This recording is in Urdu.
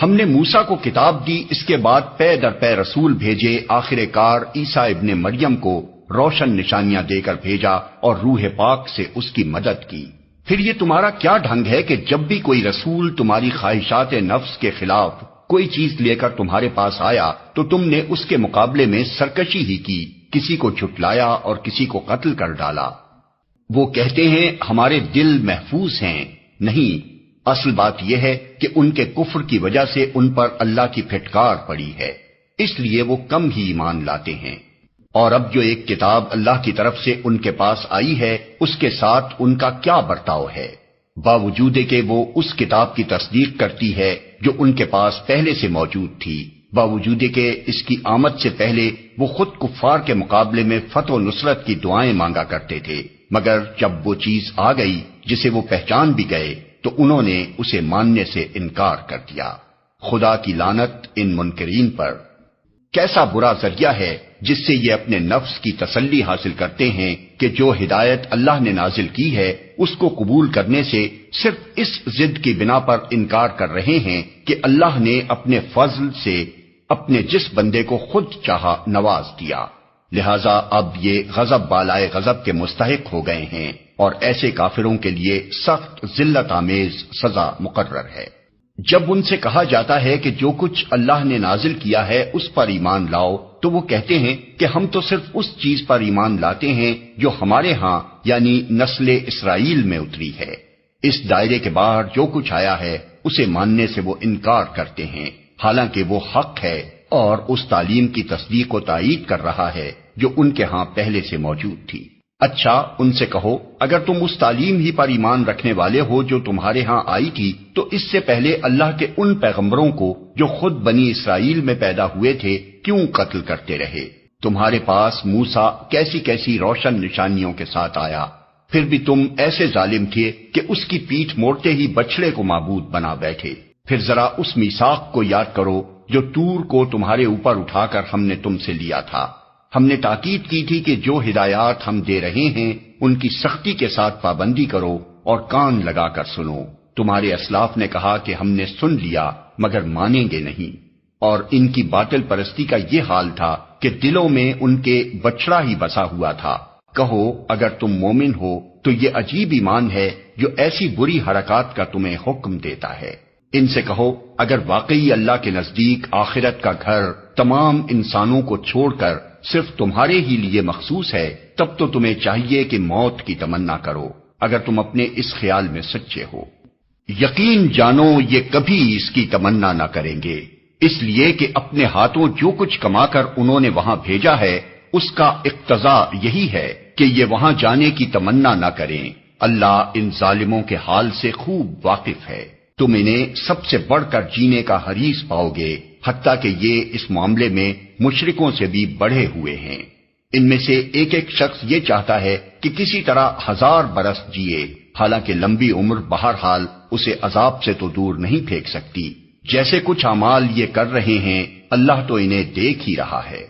ہم نے موسیٰ کو کتاب دی، اس کے بعد پے در پے رسول بھیجے، آخر کار عیسیٰ ابن مریم کو روشن نشانیاں دے کر بھیجا اور روح پاک سے اس کی مدد کی۔ پھر یہ تمہارا کیا ڈھنگ ہے کہ جب بھی کوئی رسول تمہاری خواہشات نفس کے خلاف کوئی چیز لے کر تمہارے پاس آیا تو تم نے اس کے مقابلے میں سرکشی ہی کی، کسی کو جھٹلایا اور کسی کو قتل کر ڈالا۔ وہ کہتے ہیں ہمارے دل محفوظ ہیں، نہیں، اصل بات یہ ہے کہ ان کے کفر کی وجہ سے ان پر اللہ کی پھٹکار پڑی ہے، اس لیے وہ کم ہی ایمان لاتے ہیں۔ اور اب جو ایک کتاب اللہ کی طرف سے ان کے پاس آئی ہے، اس کے ساتھ ان کا کیا برتاؤ ہے؟ باوجود کہ وہ اس کتاب کی تصدیق کرتی ہے جو ان کے پاس پہلے سے موجود تھی، باوجود کہ اس کی آمد سے پہلے وہ خود کفار کے مقابلے میں فتح و نصرت کی دعائیں مانگا کرتے تھے، مگر جب وہ چیز آ گئی جسے وہ پہچان بھی گئے تو انہوں نے اسے ماننے سے انکار کر دیا۔ خدا کی لعنت ان منکرین پر۔ کیسا برا ذریعہ ہے جس سے یہ اپنے نفس کی تسلی حاصل کرتے ہیں کہ جو ہدایت اللہ نے نازل کی ہے اس کو قبول کرنے سے صرف اس ضد کی بنا پر انکار کر رہے ہیں کہ اللہ نے اپنے فضل سے اپنے جس بندے کو خود چاہا نواز دیا، لہذا اب یہ غضب بالائے غضب کے مستحق ہو گئے ہیں اور ایسے کافروں کے لیے سخت ذلت آمیز سزا مقرر ہے۔ جب ان سے کہا جاتا ہے کہ جو کچھ اللہ نے نازل کیا ہے اس پر ایمان لاؤ تو وہ کہتے ہیں کہ ہم تو صرف اس چیز پر ایمان لاتے ہیں جو ہمارے ہاں یعنی نسل اسرائیل میں اتری ہے، اس دائرے کے باہر جو کچھ آیا ہے اسے ماننے سے وہ انکار کرتے ہیں، حالانکہ وہ حق ہے اور اس تعلیم کی تصدیق و تائید کر رہا ہے جو ان کے ہاں پہلے سے موجود تھی۔ اچھا ان سے کہو اگر تم اس تعلیم ہی پر ایمان رکھنے والے ہو جو تمہارے ہاں آئی تھی تو اس سے پہلے اللہ کے ان پیغمبروں کو جو خود بنی اسرائیل میں پیدا ہوئے تھے کیوں قتل کرتے رہے؟ تمہارے پاس موسیٰ کیسی کیسی روشن نشانیوں کے ساتھ آیا، پھر بھی تم ایسے ظالم تھے کہ اس کی پیٹھ موڑتے ہی بچڑے کو معبود بنا بیٹھے۔ پھر ذرا اس میثاق کو یاد کرو جو طور کو تمہارے اوپر اٹھا کر ہم نے تم سے لیا تھا۔ ہم نے تاکید کی تھی کہ جو ہدایات ہم دے رہے ہیں ان کی سختی کے ساتھ پابندی کرو اور کان لگا کر سنو۔ تمہارے اسلاف نے کہا کہ ہم نے سن لیا مگر مانیں گے نہیں، اور ان کی باطل پرستی کا یہ حال تھا کہ دلوں میں ان کے بچڑا ہی بسا ہوا تھا۔ کہو اگر تم مومن ہو تو یہ عجیب ایمان ہے جو ایسی بری حرکات کا تمہیں حکم دیتا ہے۔ ان سے کہو اگر واقعی اللہ کے نزدیک آخرت کا گھر تمام انسانوں کو چھوڑ کر صرف تمہارے ہی لیے مخصوص ہے تب تو تمہیں چاہیے کہ موت کی تمنا کرو اگر تم اپنے اس خیال میں سچے ہو۔ یقین جانو یہ کبھی اس کی تمنا نہ کریں گے، اس لیے کہ اپنے ہاتھوں جو کچھ کما کر انہوں نے وہاں بھیجا ہے اس کا اقتضا یہی ہے کہ یہ وہاں جانے کی تمنا نہ کریں۔ اللہ ان ظالموں کے حال سے خوب واقف ہے۔ تم انہیں سب سے بڑھ کر جینے کا حریص پاؤ گے، حتیٰ کہ یہ اس معاملے میں مشرکوں سے بھی بڑھے ہوئے ہیں۔ ان میں سے ایک ایک شخص یہ چاہتا ہے کہ کسی طرح 1000 برس جیے، حالانکہ لمبی عمر بہرحال اسے عذاب سے تو دور نہیں پھینک سکتی۔ جیسے کچھ اعمال یہ کر رہے ہیں اللہ تو انہیں دیکھ ہی رہا ہے۔